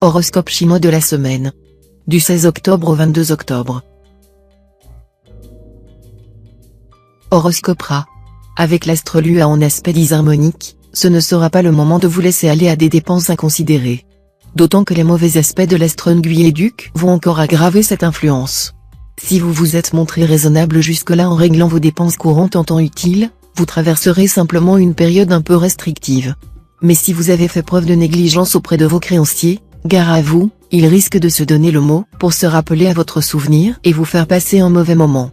Horoscope chinois de la semaine. Du 16 octobre au 22 octobre. Horoscope Ra. Avec l'astre Lua en aspect disharmonique, ce ne sera pas le moment de vous laisser aller à des dépenses inconsidérées. D'autant que les mauvais aspects de l'astre Ngui et Duc vont encore aggraver cette influence. Si vous vous êtes montré raisonnable jusque-là en réglant vos dépenses courantes en temps utile, vous traverserez simplement une période un peu restrictive. Mais si vous avez fait preuve de négligence auprès de vos créanciers, gare à vous, ils risquent de se donner le mot pour se rappeler à votre souvenir et vous faire passer un mauvais moment.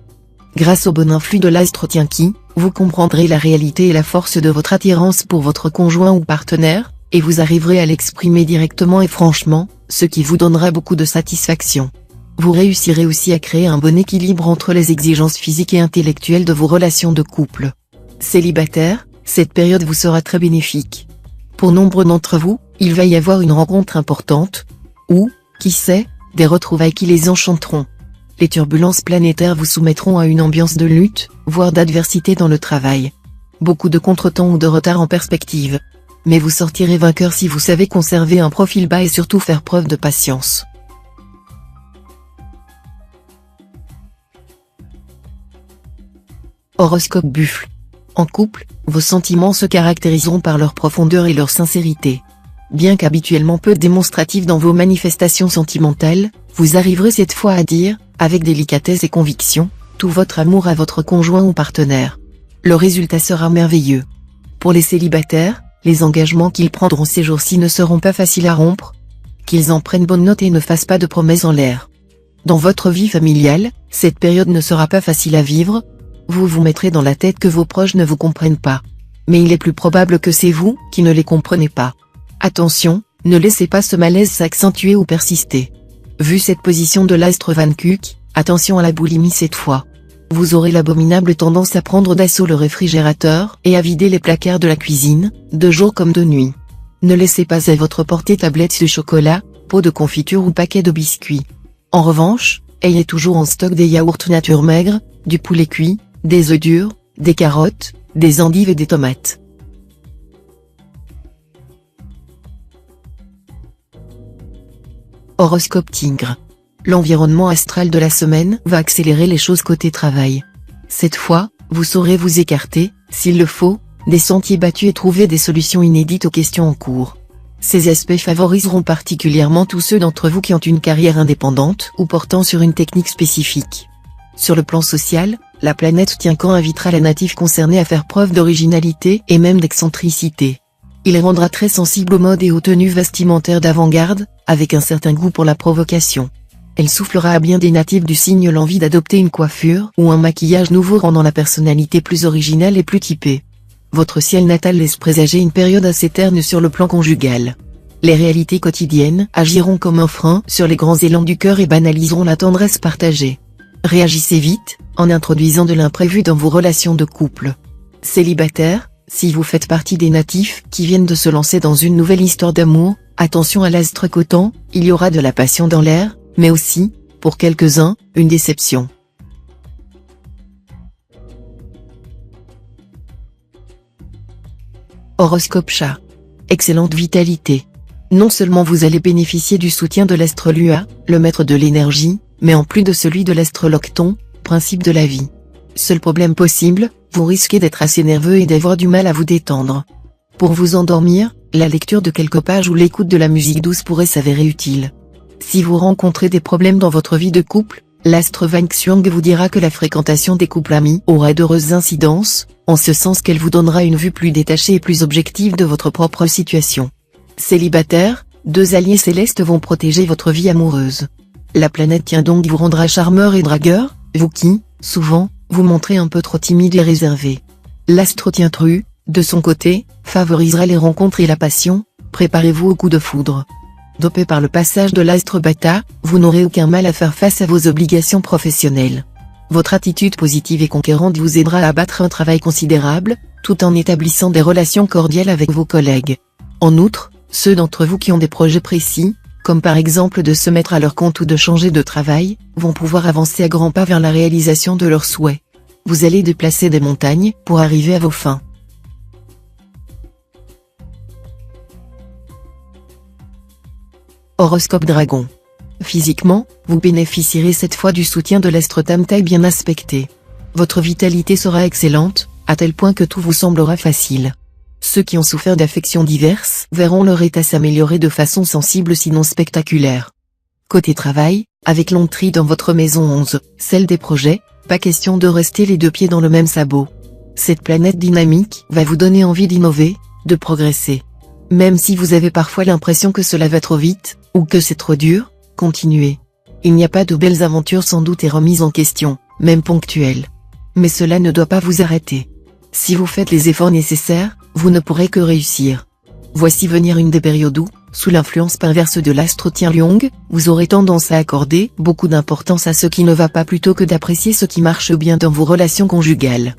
Grâce au bon influx de l'astre Tianqi, vous comprendrez la réalité et la force de votre attirance pour votre conjoint ou partenaire, et vous arriverez à l'exprimer directement et franchement, ce qui vous donnera beaucoup de satisfaction. Vous réussirez aussi à créer un bon équilibre entre les exigences physiques et intellectuelles de vos relations de couple. Célibataire, cette période vous sera très bénéfique. Pour nombre d'entre vous, il va y avoir une rencontre importante, ou, qui sait, des retrouvailles qui les enchanteront. Les turbulences planétaires vous soumettront à une ambiance de lutte, voire d'adversité dans le travail. Beaucoup de contretemps ou de retard en perspective. Mais vous sortirez vainqueur si vous savez conserver un profil bas et surtout faire preuve de patience. Horoscope Buffle. En couple, vos sentiments se caractériseront par leur profondeur et leur sincérité. Bien qu'habituellement peu démonstratifs dans vos manifestations sentimentales, vous arriverez cette fois à dire, avec délicatesse et conviction, tout votre amour à votre conjoint ou partenaire. Le résultat sera merveilleux. Pour les célibataires, les engagements qu'ils prendront ces jours-ci ne seront pas faciles à rompre. Qu'ils en prennent bonne note et ne fassent pas de promesses en l'air. Dans votre vie familiale, cette période ne sera pas facile à vivre. Vous vous mettrez dans la tête que vos proches ne vous comprennent pas. Mais il est plus probable que c'est vous qui ne les comprenez pas. Attention, ne laissez pas ce malaise s'accentuer ou persister. Vu cette position de l'astre Van Kuck, attention à la boulimie cette fois. Vous aurez l'abominable tendance à prendre d'assaut le réfrigérateur et à vider les placards de la cuisine, de jour comme de nuit. Ne laissez pas à votre portée tablettes de chocolat, pots de confiture ou paquets de biscuits. En revanche, ayez toujours en stock des yaourts nature maigre, du poulet cuit, des œufs durs, des carottes, des endives et des tomates. Horoscope Tigre. L'environnement astral de la semaine va accélérer les choses côté travail. Cette fois, vous saurez vous écarter, s'il le faut, des sentiers battus et trouver des solutions inédites aux questions en cours. Ces aspects favoriseront particulièrement tous ceux d'entre vous qui ont une carrière indépendante ou portant sur une technique spécifique. Sur le plan social, la planète Tianqi invitera la native concernée à faire preuve d'originalité et même d'excentricité. Il rendra très sensible aux modes et aux tenues vestimentaires d'avant-garde, avec un certain goût pour la provocation. Elle soufflera à bien des natifs du signe l'envie d'adopter une coiffure ou un maquillage nouveau rendant la personnalité plus originale et plus typée. Votre ciel natal laisse présager une période assez terne sur le plan conjugal. Les réalités quotidiennes agiront comme un frein sur les grands élans du cœur et banaliseront la tendresse partagée. Réagissez vite, en introduisant de l'imprévu dans vos relations de couple. Célibataire, si vous faites partie des natifs qui viennent de se lancer dans une nouvelle histoire d'amour, attention à l'astre Coton, il y aura de la passion dans l'air, mais aussi, pour quelques-uns, une déception. Horoscope Chat. Excellente vitalité. Non seulement vous allez bénéficier du soutien de l'astre Lua, le maître de l'énergie, mais en plus de celui de l'astre Locton, principe de la vie. Seul problème possible, vous risquez d'être assez nerveux et d'avoir du mal à vous détendre. Pour vous endormir, la lecture de quelques pages ou l'écoute de la musique douce pourrait s'avérer utile. Si vous rencontrez des problèmes dans votre vie de couple, l'astre Van Xiong vous dira que la fréquentation des couples amis aura d'heureuses incidences, en ce sens qu'elle vous donnera une vue plus détachée et plus objective de votre propre situation. Célibataire, deux alliés célestes vont protéger votre vie amoureuse. La planète Tiandong vous rendra charmeur et dragueur, vous qui, souvent, vous montrez un peu trop timide et réservé. L'astre Tientru, de son côté, favorisera les rencontres et la passion, préparez-vous au coup de foudre. Dopé par le passage de l'astre Bata, vous n'aurez aucun mal à faire face à vos obligations professionnelles. Votre attitude positive et conquérante vous aidera à abattre un travail considérable, tout en établissant des relations cordiales avec vos collègues. En outre, ceux d'entre vous qui ont des projets précis, comme par exemple de se mettre à leur compte ou de changer de travail, vont pouvoir avancer à grands pas vers la réalisation de leurs souhaits. Vous allez déplacer des montagnes pour arriver à vos fins. Horoscope Dragon. Physiquement, vous bénéficierez cette fois du soutien de l'astre Tamtai bien aspecté. Votre vitalité sera excellente, à tel point que tout vous semblera facile. Ceux qui ont souffert d'affections diverses verront leur état s'améliorer de façon sensible sinon spectaculaire. Côté travail, avec l'entrée dans votre maison 11, celle des projets, pas question de rester les deux pieds dans le même sabot. Cette planète dynamique va vous donner envie d'innover, de progresser. Même si vous avez parfois l'impression que cela va trop vite, ou que c'est trop dur, continuez. Il n'y a pas de belles aventures sans doute et remises en question, même ponctuelles. Mais cela ne doit pas vous arrêter. Si vous faites les efforts nécessaires, vous ne pourrez que réussir. Voici venir une des périodes où, sous l'influence perverse de l'astre Tianliong, vous aurez tendance à accorder beaucoup d'importance à ce qui ne va pas plutôt que d'apprécier ce qui marche bien dans vos relations conjugales.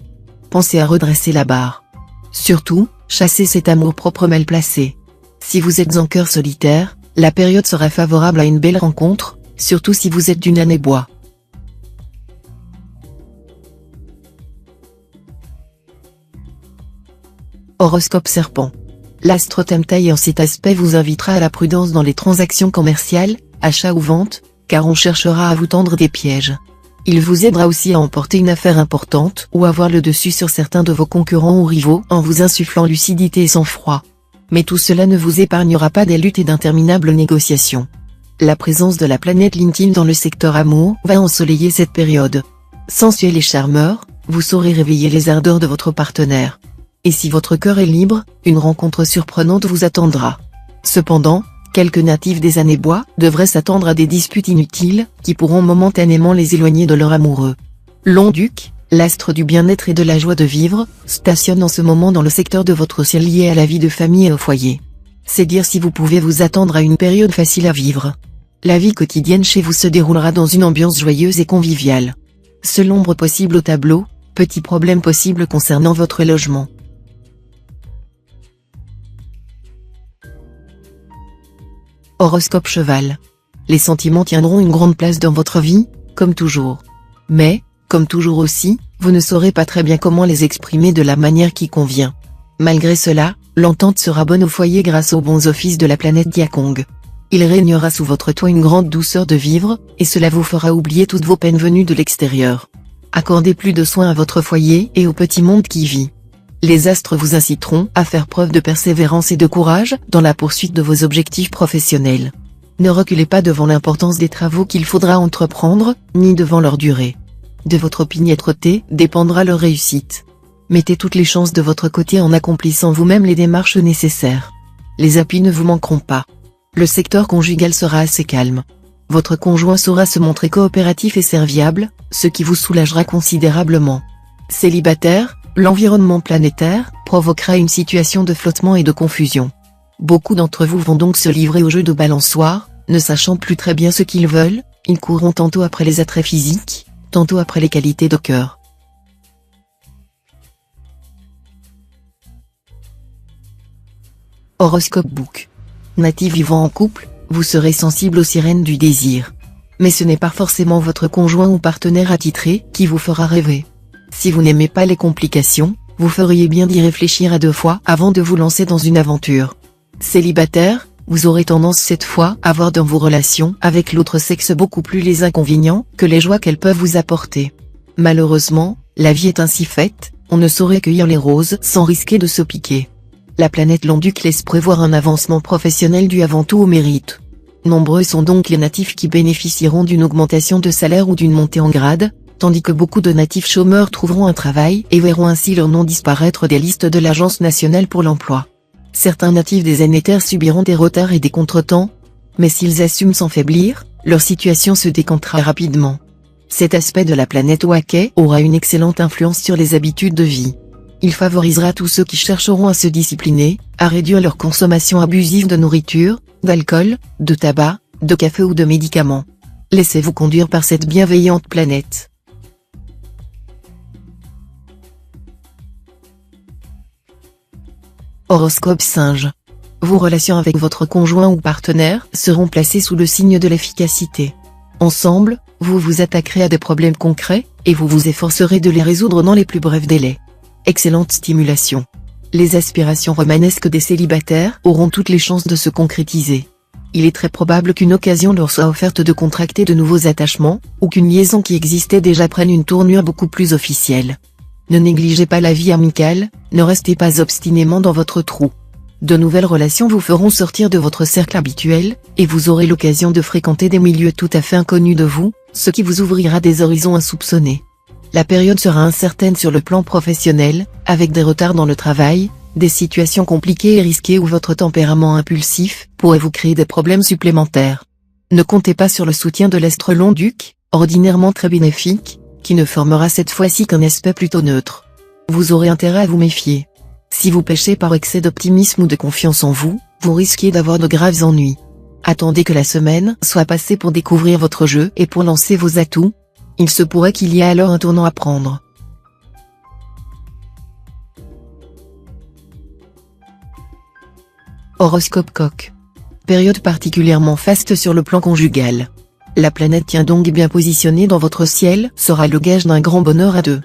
Pensez à redresser la barre. Surtout, chassez cet amour-propre mal placé. Si vous êtes en cœur solitaire, la période sera favorable à une belle rencontre, surtout si vous êtes d'une année bois. Horoscope Serpent. L'astre Tamtai en cet aspect vous invitera à la prudence dans les transactions commerciales, achats ou ventes, car on cherchera à vous tendre des pièges. Il vous aidera aussi à emporter une affaire importante ou avoir le dessus sur certains de vos concurrents ou rivaux en vous insufflant lucidité et sang-froid. Mais tout cela ne vous épargnera pas des luttes et d'interminables négociations. La présence de la planète Lintin dans le secteur amour va ensoleiller cette période. Sensuel et charmeur, vous saurez réveiller les ardeurs de votre partenaire. Et si votre cœur est libre, une rencontre surprenante vous attendra. Cependant, quelques natifs des années bois devraient s'attendre à des disputes inutiles, qui pourront momentanément les éloigner de leur amoureux. L'Onduc, l'astre du bien-être et de la joie de vivre, stationne en ce moment dans le secteur de votre ciel lié à la vie de famille et au foyer. C'est dire si vous pouvez vous attendre à une période facile à vivre. La vie quotidienne chez vous se déroulera dans une ambiance joyeuse et conviviale. Seule ombre possible au tableau, petit problème possible concernant votre logement. Horoscope Cheval. Les sentiments tiendront une grande place dans votre vie, comme toujours. Mais, comme toujours aussi, vous ne saurez pas très bien comment les exprimer de la manière qui convient. Malgré cela, l'entente sera bonne au foyer grâce aux bons offices de la planète Diakong. Il régnera sous votre toit une grande douceur de vivre, et cela vous fera oublier toutes vos peines venues de l'extérieur. Accordez plus de soin à votre foyer et au petit monde qui vit. Les astres vous inciteront à faire preuve de persévérance et de courage dans la poursuite de vos objectifs professionnels. Ne reculez pas devant l'importance des travaux qu'il faudra entreprendre, ni devant leur durée. De votre opiniâtreté dépendra leur réussite. Mettez toutes les chances de votre côté en accomplissant vous-même les démarches nécessaires. Les appuis ne vous manqueront pas. Le secteur conjugal sera assez calme. Votre conjoint saura se montrer coopératif et serviable, ce qui vous soulagera considérablement. Célibataire, l'environnement planétaire provoquera une situation de flottement et de confusion. Beaucoup d'entre vous vont donc se livrer au jeu de balançoire, ne sachant plus très bien ce qu'ils veulent, ils courront tantôt après les attraits physiques, tantôt après les qualités de cœur. Horoscope Book. Natif vivant en couple, vous serez sensible aux sirènes du désir. Mais ce n'est pas forcément votre conjoint ou partenaire attitré qui vous fera rêver. Si vous n'aimez pas les complications, vous feriez bien d'y réfléchir à deux fois avant de vous lancer dans une aventure. Célibataire, vous aurez tendance cette fois à voir dans vos relations avec l'autre sexe beaucoup plus les inconvénients que les joies qu'elles peuvent vous apporter. Malheureusement, la vie est ainsi faite, on ne saurait cueillir les roses sans risquer de se piquer. La planète Landuc laisse prévoir un avancement professionnel dû avant tout au mérite. Nombreux sont donc les natifs qui bénéficieront d'une augmentation de salaire ou d'une montée en grade, tandis que beaucoup de natifs chômeurs trouveront un travail et verront ainsi leur nom disparaître des listes de l'Agence nationale pour l'emploi. Certains natifs des années terre subiront des retards et des contretemps, mais s'ils assument sans faiblir, leur situation se décantera rapidement. Cet aspect de la planète Wakai aura une excellente influence sur les habitudes de vie. Il favorisera tous ceux qui chercheront à se discipliner, à réduire leur consommation abusive de nourriture, d'alcool, de tabac, de café ou de médicaments. Laissez-vous conduire par cette bienveillante planète. Horoscope Singe. Vos relations avec votre conjoint ou partenaire seront placées sous le signe de l'efficacité. Ensemble, vous vous attaquerez à des problèmes concrets, et vous vous efforcerez de les résoudre dans les plus brefs délais. Excellente stimulation. Les aspirations romanesques des célibataires auront toutes les chances de se concrétiser. Il est très probable qu'une occasion leur soit offerte de contracter de nouveaux attachements, ou qu'une liaison qui existait déjà prenne une tournure beaucoup plus officielle. Ne négligez pas la vie amicale, ne restez pas obstinément dans votre trou. De nouvelles relations vous feront sortir de votre cercle habituel, et vous aurez l'occasion de fréquenter des milieux tout à fait inconnus de vous, ce qui vous ouvrira des horizons insoupçonnés. La période sera incertaine sur le plan professionnel, avec des retards dans le travail, des situations compliquées et risquées où votre tempérament impulsif pourrait vous créer des problèmes supplémentaires. Ne comptez pas sur le soutien de l'astre Long-Duc, ordinairement très bénéfique, qui ne formera cette fois-ci qu'un aspect plutôt neutre. Vous aurez intérêt à vous méfier. Si vous péchez par excès d'optimisme ou de confiance en vous, vous risquez d'avoir de graves ennuis. Attendez que la semaine soit passée pour découvrir votre jeu et pour lancer vos atouts. Il se pourrait qu'il y ait alors un tournant à prendre. Horoscope Coq. Période particulièrement faste sur le plan conjugal. La planète tient donc bien positionnée dans votre ciel sera le gage d'un grand bonheur à deux.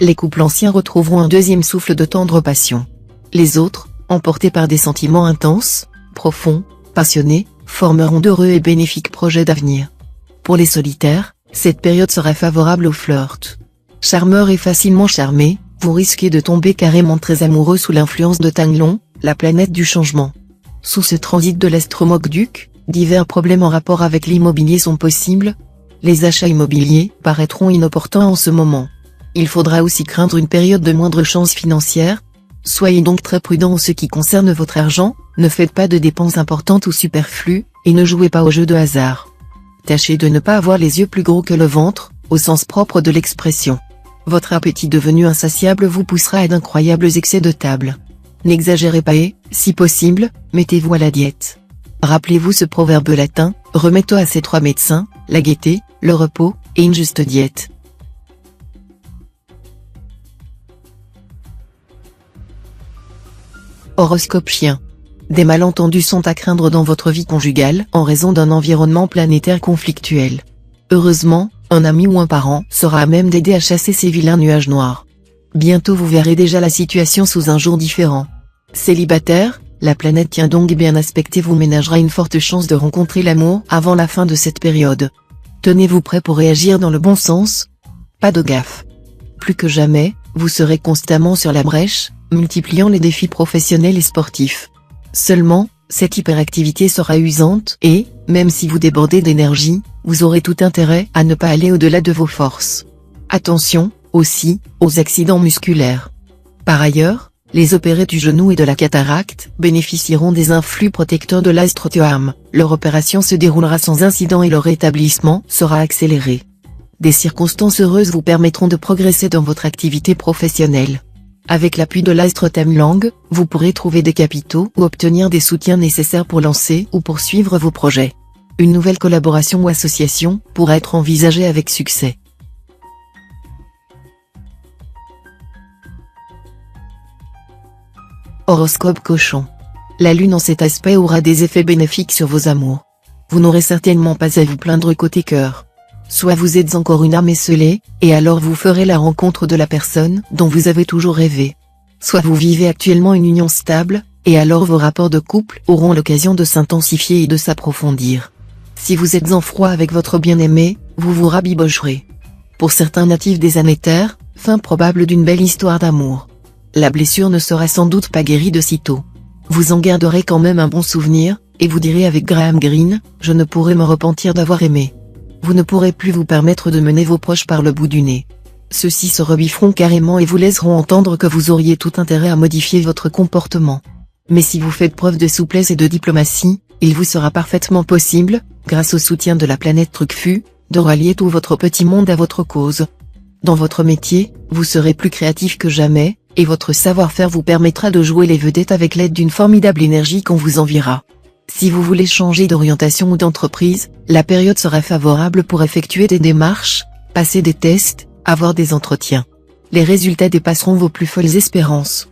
Les couples anciens retrouveront un deuxième souffle de tendre passion. Les autres, emportés par des sentiments intenses, profonds, passionnés, formeront d'heureux et bénéfiques projets d'avenir. Pour les solitaires, cette période sera favorable au flirt. Charmeur et facilement charmé, vous risquez de tomber carrément très amoureux sous l'influence de Tanglon, la planète du changement. Sous ce transit de l'astre Mogduc, divers problèmes en rapport avec l'immobilier sont possibles. Les achats immobiliers paraîtront inopportuns en ce moment. Il faudra aussi craindre une période de moindre chance financière. Soyez donc très prudent en ce qui concerne votre argent, ne faites pas de dépenses importantes ou superflues, et ne jouez pas au jeu de hasard. Tâchez de ne pas avoir les yeux plus gros que le ventre, au sens propre de l'expression. Votre appétit devenu insatiable vous poussera à d'incroyables excès de table. N'exagérez pas et, si possible, mettez-vous à la diète. Rappelez-vous ce proverbe latin, remettez à ces trois médecins, la gaieté, le repos, et une juste diète. Horoscope Chien. Des malentendus sont à craindre dans votre vie conjugale en raison d'un environnement planétaire conflictuel. Heureusement, un ami ou un parent sera à même d'aider à chasser ces vilains nuages noirs. Bientôt vous verrez déjà la situation sous un jour différent. Célibataire, la planète tient donc bien aspectée vous ménagera une forte chance de rencontrer l'amour avant la fin de cette période. Tenez-vous prêt pour réagir dans le bon sens. Pas de gaffe. Plus que jamais, vous serez constamment sur la brèche, multipliant les défis professionnels et sportifs. Seulement, cette hyperactivité sera usante et, même si vous débordez d'énergie, vous aurez tout intérêt à ne pas aller au-delà de vos forces. Attention, aussi, aux accidents musculaires. Par ailleurs, les opérés du genou et de la cataracte bénéficieront des influx protecteurs de l'astre Tuam. Leur opération se déroulera sans incident et leur rétablissement sera accéléré. Des circonstances heureuses vous permettront de progresser dans votre activité professionnelle. Avec l'appui de l'astre Tamlang, vous pourrez trouver des capitaux ou obtenir des soutiens nécessaires pour lancer ou poursuivre vos projets. Une nouvelle collaboration ou association pourra être envisagée avec succès. Horoscope Cochon. La lune en cet aspect aura des effets bénéfiques sur vos amours. Vous n'aurez certainement pas à vous plaindre côté cœur. Soit vous êtes encore une âme esselée, et alors vous ferez la rencontre de la personne dont vous avez toujours rêvé. Soit vous vivez actuellement une union stable, et alors vos rapports de couple auront l'occasion de s'intensifier et de s'approfondir. Si vous êtes en froid avec votre bien-aimé, vous vous rabibocherez. Pour certains natifs des années terre, fin probable d'une belle histoire d'amour. La blessure ne sera sans doute pas guérie de sitôt. Vous en garderez quand même un bon souvenir, et vous direz avec Graham Greene, « Je ne pourrai me repentir d'avoir aimé ». Vous ne pourrez plus vous permettre de mener vos proches par le bout du nez. Ceux-ci se rebifferont carrément et vous laisseront entendre que vous auriez tout intérêt à modifier votre comportement. Mais si vous faites preuve de souplesse et de diplomatie, il vous sera parfaitement possible, grâce au soutien de la planète Trucfu, de rallier tout votre petit monde à votre cause. Dans votre métier, vous serez plus créatif que jamais, et votre savoir-faire vous permettra de jouer les vedettes avec l'aide d'une formidable énergie qu'on vous enviera. Si vous voulez changer d'orientation ou d'entreprise, la période sera favorable pour effectuer des démarches, passer des tests, avoir des entretiens. Les résultats dépasseront vos plus folles espérances.